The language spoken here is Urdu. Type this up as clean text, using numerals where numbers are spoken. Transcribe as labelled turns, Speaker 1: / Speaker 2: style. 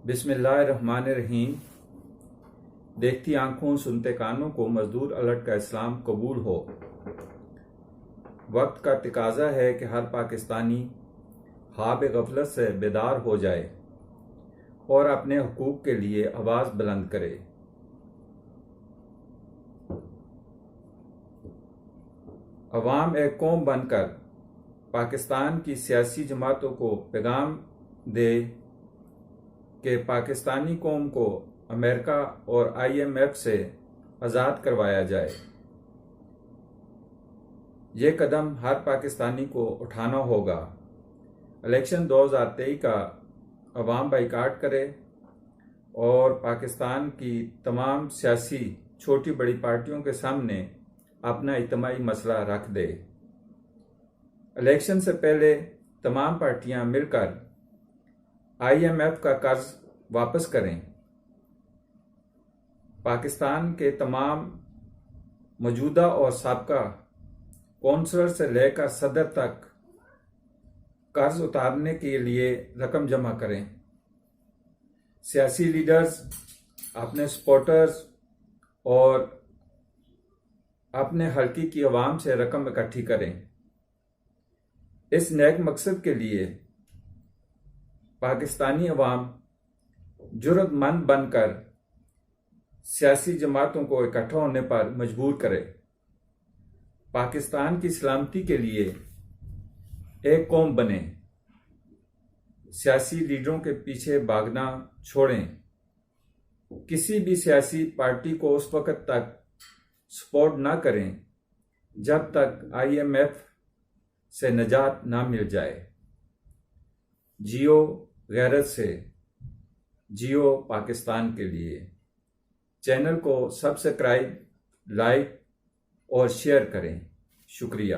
Speaker 1: بسم اللہ الرحمن الرحیم۔ دیکھتی آنکھوں سنتے کانوں کو مزدور الرٹ کا اسلام قبول ہو۔ وقت کا تقاضا ہے کہ ہر پاکستانی خواب غفلت سے بیدار ہو جائے اور اپنے حقوق کے لیے آواز بلند کرے۔ عوام ایک قوم بن کر پاکستان کی سیاسی جماعتوں کو پیغام دے کہ پاکستانی قوم کو امریکہ اور IMF سے آزاد کروایا جائے۔ یہ قدم ہر پاکستانی کو اٹھانا ہوگا۔ الیکشن 2023 کا عوام بائیکاٹ کرے اور پاکستان کی تمام سیاسی چھوٹی بڑی پارٹیوں کے سامنے اپنا اجتماعی مسئلہ رکھ دے۔ الیکشن سے پہلے تمام پارٹیاں مل کر IMF کا قرض واپس کریں۔ پاکستان کے تمام موجودہ اور سابقہ کونسلر سے لے کر صدر تک قرض اتارنے کے لیے رقم جمع کریں۔ سیاسی لیڈرز اپنے سپورٹرز اور اپنے حلقے کی عوام سے رقم اکٹھی کریں۔ اس نیک مقصد کے لیے پاکستانی عوام جرأت مند بن کر سیاسی جماعتوں کو اکٹھا ہونے پر مجبور کرے۔ پاکستان کی سلامتی کے لیے ایک قوم بنے۔ سیاسی لیڈروں کے پیچھے بھاگنا چھوڑیں۔ کسی بھی سیاسی پارٹی کو اس وقت تک سپورٹ نہ کریں جب تک IMF سے نجات نہ مل جائے۔ جیو غیرت سے، جیو پاکستان کے لیے۔ چینل کو سبسکرائب، لائک اور شیئر کریں۔ شکریہ۔